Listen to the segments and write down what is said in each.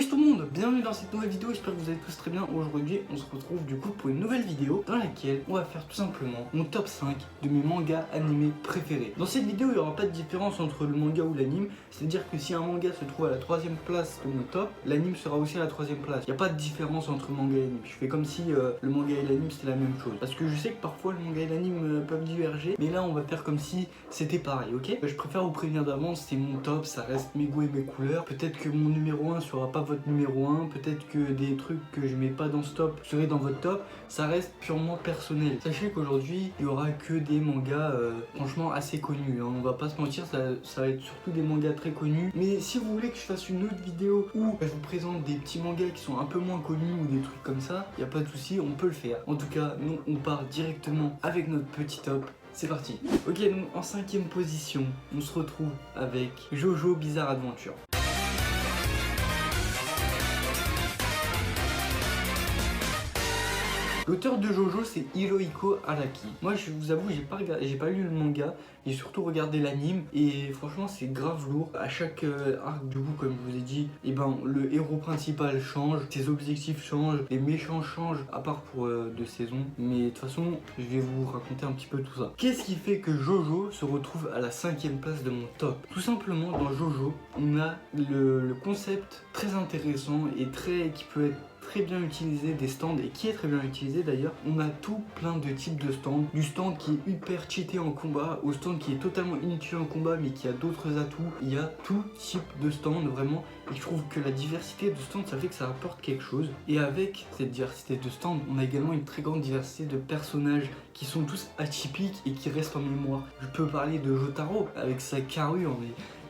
Wesh tout le monde, bienvenue dans cette nouvelle vidéo, j'espère que vous allez tous très bien. Aujourd'hui on se retrouve du coup pour une nouvelle vidéo dans laquelle on va faire tout simplement mon top 5 de mes mangas animés préférés. Dans cette vidéo il n'y aura pas de différence entre le manga ou l'anime, c'est à dire que si un manga se trouve à la 3ème place de mon top, l'anime sera aussi à la 3ème place. Il n'y a pas de différence entre manga et anime, je fais comme si le manga et l'anime c'était la même chose. Parce que je sais que parfois le manga et l'anime peuvent diverger, mais là on va faire comme si c'était pareil, ok? Je préfère vous prévenir d'avance, c'est mon top, ça reste mes goûts et mes couleurs. Peut-être que mon numéro 1 sera pas votre numéro 1, peut-être que des trucs que je mets pas dans ce top seraient dans votre top, ça reste purement personnel. Sachez qu'aujourd'hui il y aura que des mangas franchement assez connus, hein. On va pas se mentir, ça va être surtout des mangas très connus, mais si vous voulez que je fasse une autre vidéo où je vous présente des petits mangas qui sont un peu moins connus ou des trucs comme ça, il n'y a pas de souci, on peut le faire. En tout cas nous on part directement avec notre petit top. C'est parti. Ok, donc en 5ème position, on se retrouve avec Jojo Bizarre Adventure. L'auteur de Jojo c'est Hirohiko Araki. Moi je vous avoue j'ai pas lu le manga, j'ai surtout regardé l'anime et franchement c'est grave lourd. À chaque arc du coup comme je vous ai dit, et ben le héros principal change, ses objectifs changent, les méchants changent à part pour 2 saisons. Mais de toute façon je vais vous raconter un petit peu tout ça. Qu'est-ce qui fait que Jojo se retrouve à la 5ème place de mon top? Tout simplement dans Jojo on a le concept très intéressant et qui peut être très bien utilisé des stands et qui est très bien utilisé d'ailleurs. On a tout plein de types de stands, du stand qui est hyper cheaté en combat au stand qui est totalement inutile en combat mais qui a d'autres atouts. Il y a tout type de stand vraiment et je trouve que la diversité de stands ça fait que ça apporte quelque chose. Et avec cette diversité de stands on a également une très grande diversité de personnages qui sont tous atypiques et qui restent en mémoire. Je peux parler de Jotaro avec sa carrure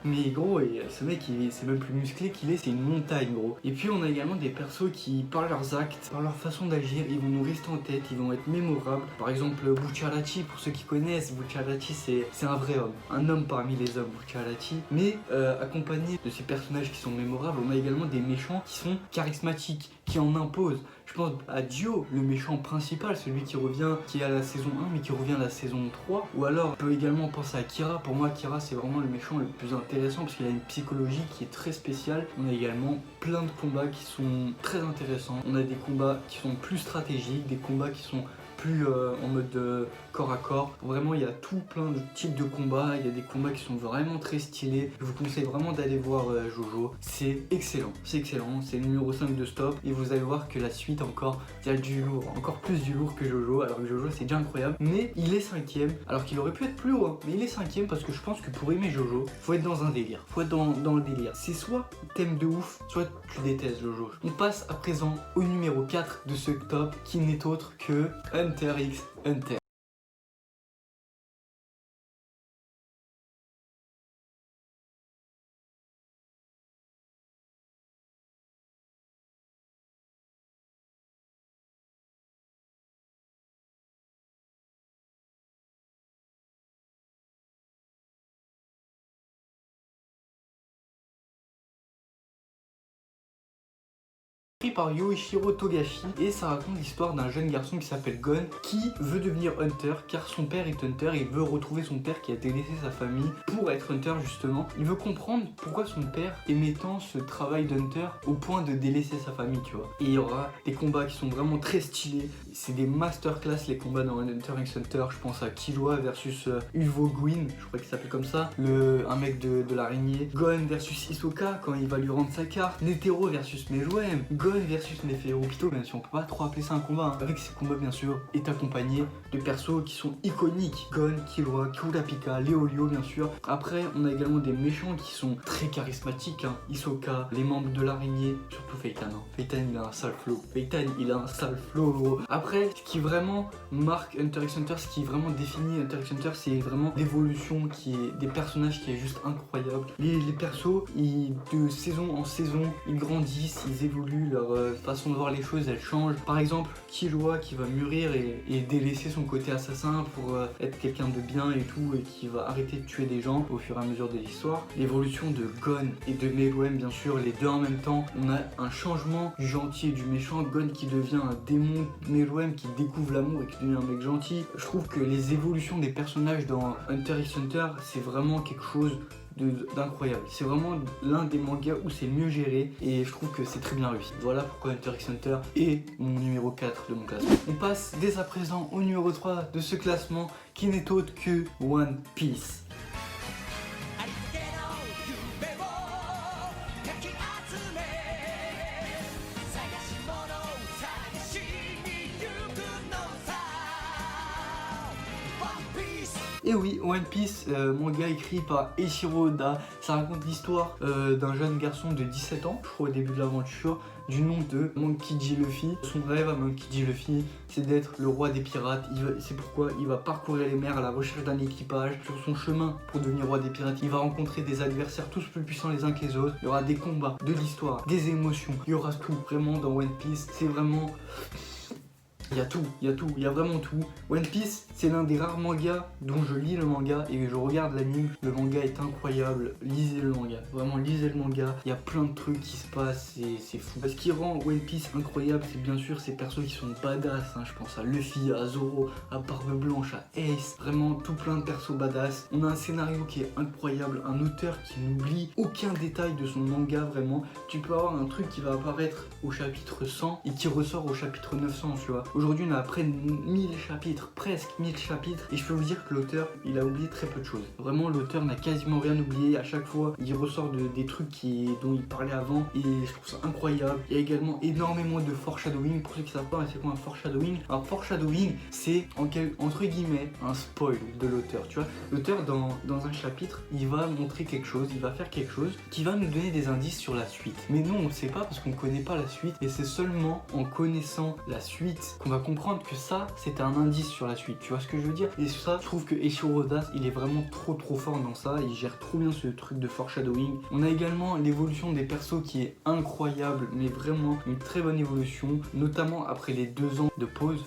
mais gros, et ce mec c'est même plus musclé qu'il est, c'est une montagne gros. Et puis on a également des persos qui, par leurs actes, par leur façon d'agir, ils vont nous rester en tête, ils vont être mémorables. Par exemple Bucciarati, pour ceux qui connaissent, Bucciarati c'est un vrai homme, un homme parmi les hommes, Bucciarati. Mais accompagné de ces personnages qui sont mémorables, on a également des méchants qui sont charismatiques, qui en imposent. Je pense à Dio, le méchant principal, celui qui revient, qui est à la saison 1 mais qui revient à la saison 3. Ou alors on peut également penser à Kira. Pour moi Kira c'est vraiment le méchant le plus intéressant parce qu'il a une psychologie qui est très spéciale. On a également plein de combats qui sont très intéressants. On a des combats qui sont plus stratégiques, des combats qui sont plus en mode corps à corps. Vraiment il y a tout plein de types de combats, il y a des combats qui sont vraiment très stylés. Je vous conseille vraiment d'aller voir Jojo, c'est excellent, c'est le numéro 5 de stop et vous allez voir que la suite encore, il y a du lourd, encore plus du lourd que Jojo, alors que Jojo c'est déjà incroyable, mais il est 5ème, alors qu'il aurait pu être plus haut, hein, mais il est 5ème parce que je pense que pour aimer Jojo, faut être dans un délire, faut être dans le délire. C'est soit t'aimes de ouf, soit tu détestes Jojo. On passe à présent au numéro 4 de ce top qui n'est autre que Hunter x Hunter. Par Yoichiro Togashi et ça raconte l'histoire d'un jeune garçon qui s'appelle Gon qui veut devenir Hunter car son père est Hunter et il veut retrouver son père qui a délaissé sa famille pour être Hunter justement. Il veut comprendre pourquoi son père aimait tant ce travail d'Hunter au point de délaisser sa famille, tu vois. Et il y aura des combats qui sont vraiment très stylés, c'est des masterclass les combats dans Hunter x Hunter. Je pense à Killua versus Uvo Gwyn, je crois qu'il s'appelle comme ça, un mec de l'araignée. Gon versus Hisoka quand il va lui rendre sa carte. Netero versus Meruem. Gon versus Neferupito, même si on peut pas trop appeler ça un combat, hein. Avec ces combats bien sûr est accompagné de persos qui sont iconiques, Gon, Killua, Kurapika, Leolio bien sûr. Après on a également des méchants qui sont très charismatiques, hein. Hisoka, les membres de l'araignée, surtout Feitan, hein. Feitan il a un sale flow, gros. Après ce qui vraiment marque Hunter x Hunter, ce qui vraiment définit Hunter x Hunter, c'est vraiment l'évolution qui est des personnages qui est juste incroyable. Les persos de saison en saison ils grandissent, ils évoluent, leur façon de voir les choses elle change. Par exemple Killua qui va mûrir et délaisser son côté assassin pour être quelqu'un de bien et tout, et qui va arrêter de tuer des gens au fur et à mesure de l'histoire. L'évolution de Gon et de Meruem bien sûr, les deux en même temps. On a un changement du gentil et du méchant, Gon qui devient un démon, Meruem qui découvre l'amour et qui devient un mec gentil. Je trouve que les évolutions des personnages dans Hunter x Hunter c'est vraiment quelque chose d'incroyable. C'est vraiment l'un des mangas où c'est mieux géré et je trouve que c'est très bien réussi. Voilà pourquoi Hunter x Hunter est mon numéro 4 de mon classement. On passe dès à présent au numéro 3 de ce classement qui n'est autre que One Piece. Et oui, One Piece, manga écrit par Eiichiro Oda, ça raconte l'histoire d'un jeune garçon de 17 ans, je crois au début de l'aventure, du nom de Monkey D. Luffy. Son rêve à Monkey D. Luffy, c'est d'être le roi des pirates. C'est pourquoi il va parcourir les mers à la recherche d'un équipage. Sur son chemin pour devenir roi des pirates, il va rencontrer des adversaires tous plus puissants les uns que les autres. Il y aura des combats, de l'histoire, des émotions, il y aura tout. Vraiment dans One Piece, c'est vraiment... Il y a tout, il y a vraiment tout. One Piece, c'est l'un des rares mangas dont je lis le manga et je regarde l'anime. Le manga est incroyable, lisez le manga, vraiment lisez le manga. Il y a plein de trucs qui se passent, c'est fou. Ce qui rend One Piece incroyable, c'est bien sûr ces persos qui sont badass. Je pense à Luffy, à Zoro, à Barbe Blanche, à Ace. Vraiment tout plein de persos badass. On a un scénario qui est incroyable, un auteur qui n'oublie aucun détail de son manga vraiment. Tu peux avoir un truc qui va apparaître au chapitre 100 et qui ressort au chapitre 900, tu vois. Aujourd'hui, on a près de 1000 chapitres, presque 1000 chapitres, et je peux vous dire que l'auteur, il a oublié très peu de choses. Vraiment, l'auteur n'a quasiment rien oublié. À chaque fois, il ressort des trucs dont il parlait avant, et je trouve ça incroyable. Il y a également énormément de foreshadowing. Pour ceux qui savent pas, c'est quoi un foreshadowing? Alors, foreshadowing, c'est entre guillemets un spoil de l'auteur. Tu vois, l'auteur dans un chapitre, il va montrer quelque chose, il va faire quelque chose qui va nous donner des indices sur la suite. Mais nous, on ne sait pas parce qu'on ne connaît pas la suite, et c'est seulement en connaissant la suite qu'on va comprendre que ça, c'était un indice sur la suite. Tu vois ce que je veux dire? Et ça, je trouve que Eiichiro Oda, il est vraiment trop fort dans ça. Il gère trop bien ce truc de foreshadowing. On a également l'évolution des persos qui est incroyable, mais vraiment une très bonne évolution, notamment après les 2 ans de pause,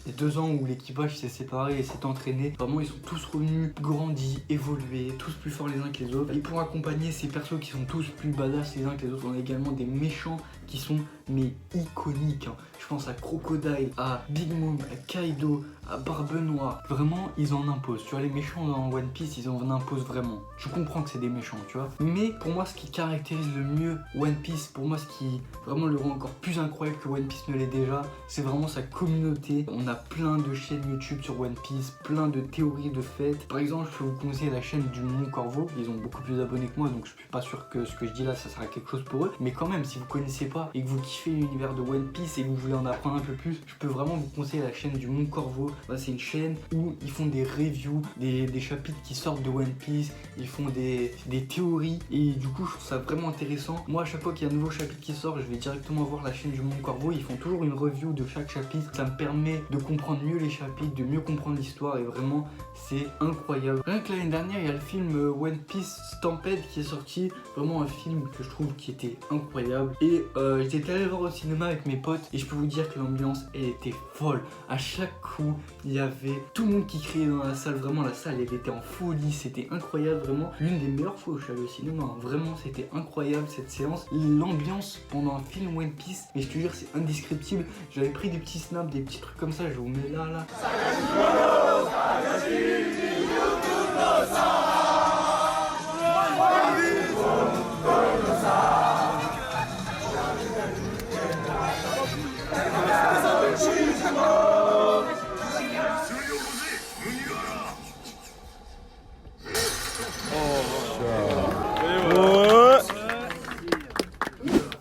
les 2 ans où l'équipage s'est séparé et s'est entraîné. Vraiment, ils sont tous revenus, grandis, évolués, tous plus forts les uns que les autres. Et pour accompagner ces persos qui sont tous plus badass les uns que les autres, on a également des méchants qui sont mais iconiques. Je pense à Crocodile, à Big Mom, à Kaido, à Barbe Noire. Vraiment, ils en imposent. Tu vois, les méchants dans One Piece, ils en imposent vraiment. Je comprends que c'est des méchants, tu vois. Mais pour moi, ce qui caractérise le mieux One Piece, pour moi, ce qui vraiment le rend encore plus incroyable que One Piece ne l'est déjà, c'est vraiment sa communauté. On a plein de chaînes YouTube sur One Piece, plein de théories de faits. Par exemple, je peux vous conseiller la chaîne du Mont Corvo. Ils ont beaucoup plus d'abonnés que moi, donc je suis pas sûr que ce que je dis là, ça sera quelque chose pour eux. Mais quand même, si vous connaissez pas et que vous kiffez l'univers de One Piece et que vous voulez en apprendre un peu plus, je peux vraiment vous conseiller la chaîne du Mont Corvo. C'est une chaîne où ils font des reviews, des chapitres qui sortent de One Piece, ils font des théories et du coup je trouve ça vraiment intéressant. Moi à chaque fois qu'il y a un nouveau chapitre qui sort, je vais directement voir la chaîne du Mont Corvo, ils font toujours une review de chaque chapitre. Ça me permet de comprendre mieux les chapitres, de mieux comprendre l'histoire et vraiment c'est incroyable. Rien que l'année dernière, il y a le film One Piece Stampede qui est sorti, vraiment un film que je trouve qui était incroyable. Et j'étais allé le voir au cinéma avec mes potes et je peux vous dire que l'ambiance elle était folle. À chaque coup, il y avait tout le monde qui criait dans la salle, vraiment la salle elle était en folie, c'était incroyable, vraiment l'une des meilleures fois où je suis allé au cinéma, vraiment c'était incroyable cette séance, l'ambiance pendant un film One Piece, mais je te jure c'est indescriptible. J'avais pris des petits snaps, des petits trucs comme ça, je vous mets là.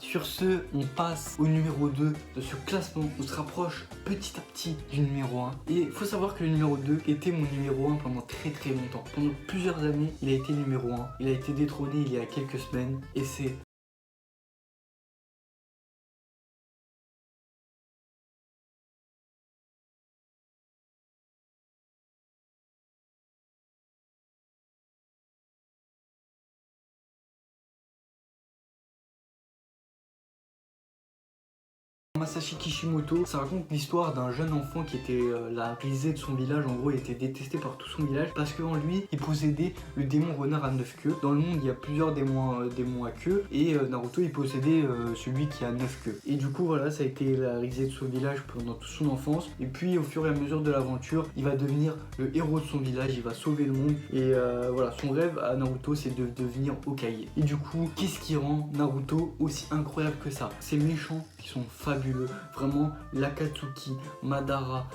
Sur ce, on passe au numéro 2 de ce classement. On se rapproche petit à petit du numéro 1. Et il faut savoir que le numéro 2 était mon numéro 1 pendant très longtemps. Pendant plusieurs années, il a été numéro 1. Il a été détrôné il y a quelques semaines. Et c'est Masashi Kishimoto, ça raconte l'histoire d'un jeune enfant qui était la risée de son village. En gros, il était détesté par tout son village parce qu'en lui, il possédait le démon renard à 9 queues. Dans le monde, il y a plusieurs démons à queue et Naruto, il possédait celui qui a 9 queues. Et du coup, voilà, ça a été la risée de son village pendant toute son enfance. Et puis, au fur et à mesure de l'aventure, il va devenir le héros de son village, il va sauver le monde. Et voilà, son rêve à Naruto, c'est de devenir Hokage. Et du coup, qu'est-ce qui rend Naruto aussi incroyable que ça? Ces méchants qui sont fabuleux. Vraiment, l'Akatsuki, Madara,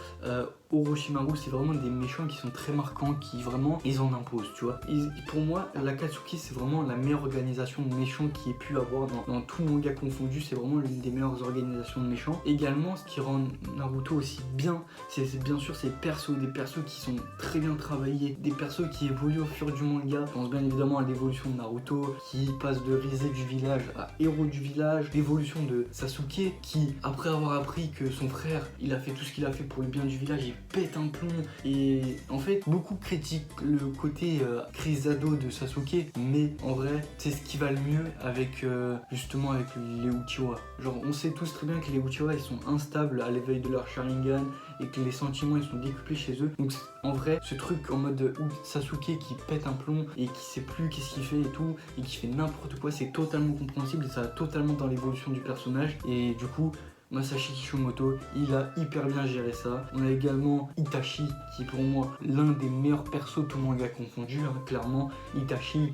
Orochimaru, c'est vraiment des méchants qui sont très marquants, qui vraiment, ils en imposent, tu vois. Pour moi, l'Akatsuki, c'est vraiment la meilleure organisation de méchants qui ait pu avoir dans tout manga confondu. C'est vraiment l'une des meilleures organisations de méchants. Également, ce qui rend Naruto aussi bien, c'est bien sûr ces persos, des persos qui sont très bien travaillés, des persos qui évoluent au fur du manga. Je pense bien évidemment à l'évolution de Naruto, qui passe de risée du village à héros du village, l'évolution de Sasuke, qui, après avoir appris que son frère, il a fait tout ce qu'il a fait pour le bien du village, il pète un plomb. Et en fait, beaucoup critiquent le côté crise ado de Sasuke, mais en vrai, c'est ce qui va le mieux avec justement avec les Uchiwa. Genre, on sait tous très bien que les Uchiwa, ils sont instables à l'éveil de leur Sharingan et que les sentiments, ils sont décuplés chez eux. Donc, en vrai, ce truc en mode Sasuke qui pète un plomb et qui sait plus qu'est-ce qu'il fait et tout, et qui fait n'importe quoi, c'est totalement compréhensible et ça va totalement dans l'évolution du personnage. Et du coup, Masashi Kishimoto, il a hyper bien géré ça. On a également Itachi, qui est pour moi l'un des meilleurs persos tout manga confondu, hein, clairement. Itachi,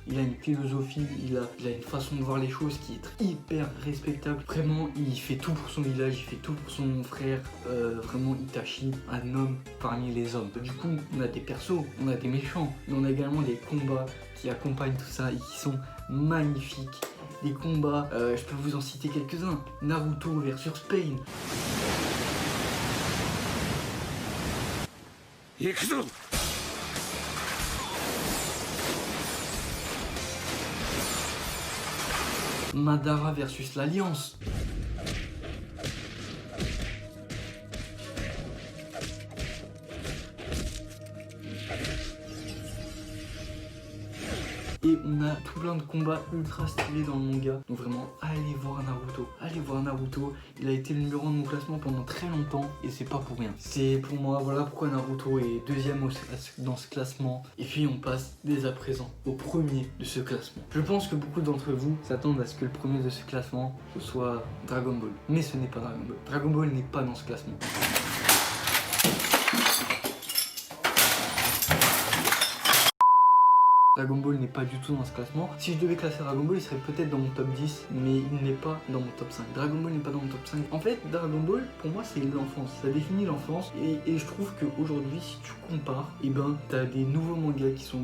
il a une philosophie, il a une façon de voir les choses qui est hyper respectable. Vraiment, il fait tout pour son village, il fait tout pour son frère. Vraiment, Itachi, un homme parmi les hommes. Du coup, on a des persos, on a des méchants, mais on a également des combats qui accompagnent tout ça et qui sont magnifiques. Des combats, je peux vous en citer quelques-uns. Naruto versus Pain. Madara versus l'Alliance. Et on a tout plein de combats ultra stylés dans le manga. Donc vraiment, allez voir Naruto. Allez voir Naruto. Il a été le numéro 1 de mon classement pendant très longtemps. Et c'est pas pour rien. C'est pour moi, voilà pourquoi Naruto est deuxième dans ce classement. Et puis on passe dès à présent au premier de ce classement. Je pense que beaucoup d'entre vous s'attendent à ce que le premier de ce classement ce soit Dragon Ball. Mais ce n'est pas Dragon Ball. Dragon Ball n'est pas dans ce classement. Dragon Ball n'est pas du tout dans ce classement. Si je devais classer Dragon Ball, il serait peut-être dans mon top 10, mais il n'est pas dans mon top 5. Dragon Ball n'est pas dans mon top 5. En fait, Dragon Ball, pour moi, c'est l'enfance. Ça définit l'enfance. Et je trouve qu'aujourd'hui, si tu compares, et ben, t'as des nouveaux mangas qui sont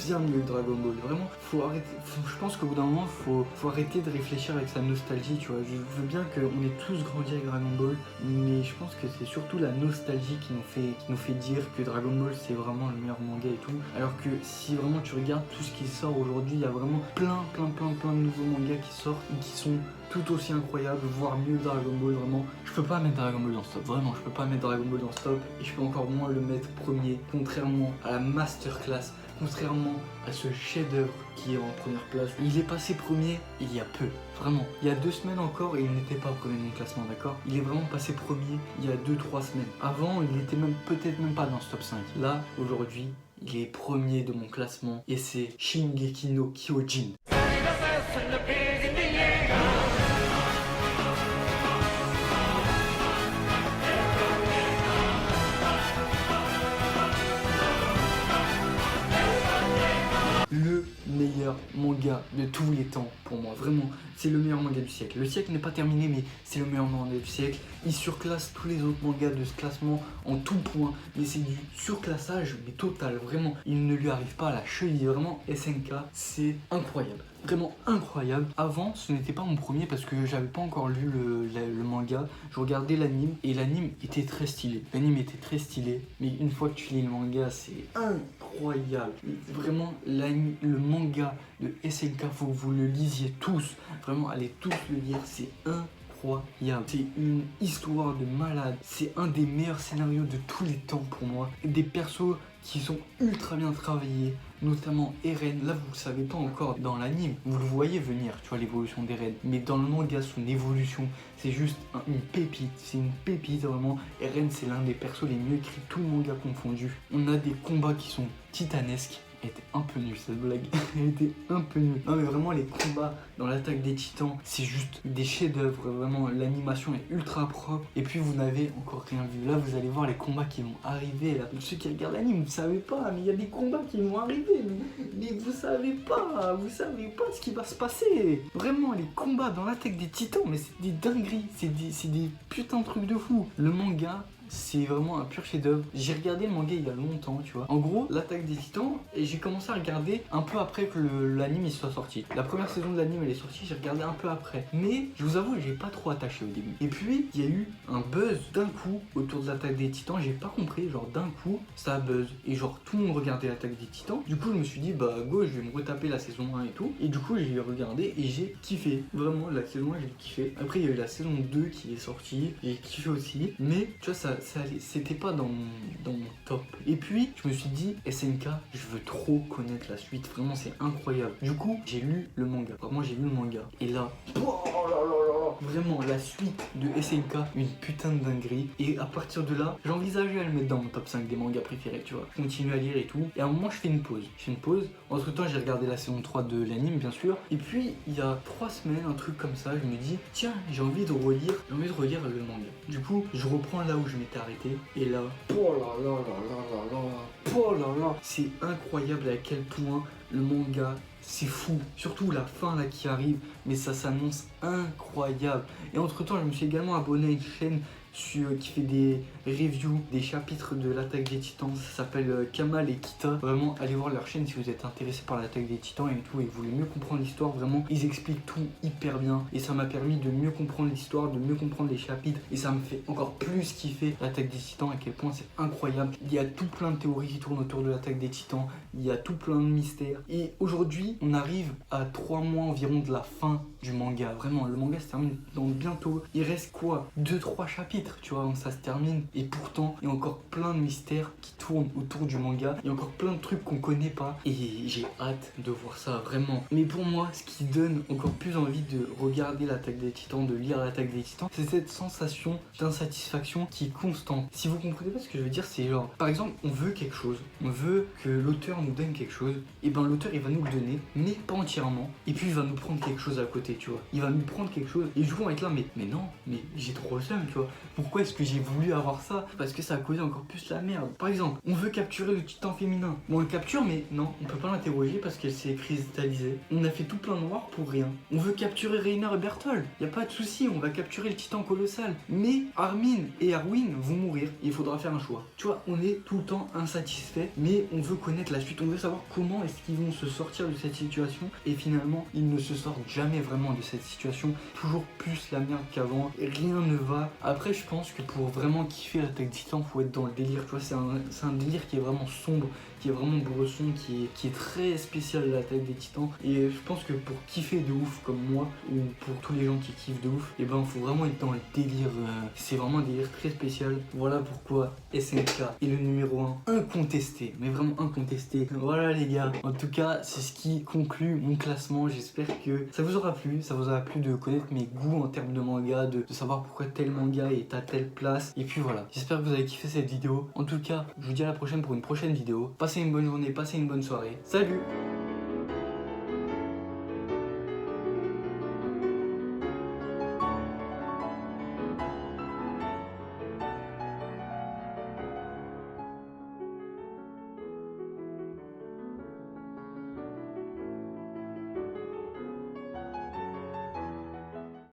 bien mieux que Dragon Ball. Vraiment, faut arrêter. Je pense qu'au bout d'un moment, faut arrêter de réfléchir avec sa nostalgie, tu vois. Je veux bien qu'on ait tous grandi avec Dragon Ball, mais je pense que c'est surtout la nostalgie qui nous fait dire que Dragon Ball c'est vraiment le meilleur manga et tout. Alors que si vraiment tu regardes tout ce qui sort aujourd'hui, il y a vraiment plein de nouveaux mangas qui sortent et qui sont tout aussi incroyables, voire mieux que Dragon Ball. Vraiment, je peux pas mettre Dragon Ball dans ce top. Vraiment, je peux pas mettre Dragon Ball dans ce top et je peux encore moins le mettre premier, contrairement à la masterclass. Contrairement à ce chef-d'œuvre qui est en première place, il est passé premier il y a peu, vraiment. Il y a 2 semaines encore et il n'était pas premier de mon classement, d'accord? Il est vraiment passé premier il y a 2-3 semaines. Avant, il était peut-être même pas dans ce top 5. Là, aujourd'hui, il est premier de mon classement et c'est Shingeki no Kyojin. Le meilleur manga de tous les temps pour moi, vraiment, c'est le meilleur manga du siècle. Le siècle n'est pas terminé, mais c'est le meilleur manga du siècle. Il surclasse tous les autres mangas de ce classement en tout point, mais c'est du surclassage, mais total, vraiment. Il ne lui arrive pas à la cheville, vraiment, SNK, c'est incroyable. Vraiment incroyable. Avant, ce n'était pas mon premier parce que j'avais pas encore lu le manga. Je regardais l'anime et l'anime était très stylé. L'anime était très stylé, mais une fois que tu lis le manga, c'est incroyable. Vraiment, le manga de SNK, faut que vous le lisiez tous. Vraiment, allez tous le lire, c'est incroyable. incroyable. C'est une histoire de malade. C'est un des meilleurs scénarios de tous les temps pour moi. Des persos qui sont ultra bien travaillés, notamment Eren. Là, vous le savez pas encore dans l'anime, vous le voyez venir, tu vois, l'évolution d'Eren. Mais dans le manga, son évolution, c'est juste une pépite. C'est une pépite, vraiment. Eren, c'est l'un des persos les mieux écrits, tout le manga confondu. On a des combats qui sont titanesques. Elle était un peu nulle cette blague, elle était un peu nulle. Non mais vraiment les combats dans l'attaque des titans, c'est juste des chefs-d'œuvre, vraiment l'animation est ultra propre. Et puis vous n'avez encore rien vu, là vous allez voir les combats qui vont arriver. Là. Ceux qui regardent l'anime, vous savez pas, mais il y a des combats qui vont arriver, mais vous savez pas ce qui va se passer. Vraiment les combats dans l'attaque des titans, mais c'est des dingueries, c'est des putains de trucs de fou. Le manga, c'est vraiment un pur chef-d'œuvre. J'ai regardé le manga il y a longtemps, tu vois. En gros, l'attaque des titans, et j'ai commencé à regarder un peu après que l'anime il soit sorti. La première saison de l'anime elle est sortie, j'ai regardé un peu après. Mais je vous avoue, j'ai pas trop attaché au début. Et puis, il y a eu un buzz d'un coup autour de l'attaque des titans. J'ai pas compris, genre d'un coup, ça buzz. Et genre tout le monde regardait l'attaque des titans. Du coup, je me suis dit, bah go, je vais me retaper la saison 1 et tout. Et du coup, j'ai regardé et j'ai kiffé. Vraiment, la saison 1, j'ai kiffé. Après, il y a eu la saison 2 qui est sortie. J'ai kiffé aussi. Mais, tu vois, c'était pas dans mon top. Et puis, je me suis dit, SNK, je veux trop connaître la suite. Vraiment, c'est incroyable. Du coup, j'ai lu le manga. Vraiment, j'ai lu le manga. Et là, oh là là là là, vraiment, la suite de SNK, une putain de dinguerie. Et à partir de là, j'envisageais à le mettre dans mon top 5 des mangas préférés, tu vois. Je continue à lire et tout. Et à un moment, je fais une pause. Entre temps, j'ai regardé la saison 3 de l'anime, bien sûr. Et puis, il y a 3 semaines, un truc comme ça, je me dis, tiens, j'ai envie de relire le manga. Du coup, je reprends là où je m'étais arrêté. Et là, oh là là là là là là, oh là là, c'est incroyable à quel point le manga, c'est fou. Surtout la fin là qui arrive, mais ça s'annonce incroyable. Et entre temps, je me suis également abonné à une chaîne qui fait des reviews des chapitres de l'attaque des titans. Ça s'appelle Kamal et Kita. Vraiment, allez voir leur chaîne si vous êtes intéressé par l'attaque des titans et tout et vous voulez mieux comprendre l'histoire. Vraiment, ils expliquent tout hyper bien et ça m'a permis de mieux comprendre l'histoire, de mieux comprendre les chapitres et ça me fait encore plus kiffer l'attaque des titans, à quel point c'est incroyable. Il y a tout plein de théories qui tournent autour de l'attaque des titans, il y a tout plein de mystères et aujourd'hui on arrive à 3 mois environ de la fin du manga. Vraiment, le manga se termine dans bientôt. Il reste quoi, 2-3 chapitres, tu vois, ça se termine. Et pourtant, il y a encore plein de mystères qui tournent autour du manga. Il y a encore plein de trucs qu'on connaît pas. Et j'ai hâte de voir ça, vraiment. Mais pour moi, ce qui donne encore plus envie de regarder l'attaque des titans, de lire l'attaque des titans, c'est cette sensation d'insatisfaction qui est constante. Si vous comprenez pas ce que je veux dire, c'est genre, par exemple, on veut quelque chose. On veut que l'auteur nous donne quelque chose. Et ben l'auteur, il va nous le donner, mais pas entièrement. Et puis, il va nous prendre quelque chose à côté, tu vois. Il va nous prendre quelque chose. Et je vais être là, mais non, mais j'ai trop le seum, tu vois. Pourquoi est-ce que j'ai voulu avoir ça? Parce que ça a causé encore plus la merde. Par exemple, on veut capturer le titan féminin. Bon, on le capture, mais non, on peut pas l'interroger parce qu'elle s'est cristallisée. On a fait tout plein noir pour rien. On veut capturer Reiner et Berthold. Y a pas de souci, on va capturer le titan colossal. Mais Armin et Arwen vont mourir. Il faudra faire un choix. Tu vois, on est tout le temps insatisfait, mais on veut connaître la suite. On veut savoir comment est-ce qu'ils vont se sortir de cette situation. Et finalement, ils ne se sortent jamais vraiment de cette situation. Toujours plus la merde qu'avant. Rien ne va. Après, je pense que pour vraiment kiffer l'attaque des titans, faut être dans le délire. Tu vois, c'est un délire qui est vraiment sombre, qui est vraiment bresson, qui est très spécial, l'attaque des titans. Et je pense que pour kiffer de ouf comme moi, ou pour tous les gens qui kiffent de ouf, et ben faut vraiment être dans le délire. C'est vraiment un délire très spécial. Voilà pourquoi SNK est le numéro 1 incontesté, mais vraiment incontesté. Voilà les gars, en tout cas c'est ce qui conclut mon classement. J'espère que ça vous aura plu, de connaître mes goûts en termes de manga, de savoir pourquoi tel manga est à telle place. Et puis voilà, j'espère que vous avez kiffé cette vidéo. En tout cas, je vous dis à la prochaine pour une prochaine vidéo. Passez une bonne journée, passez une bonne soirée. Salut!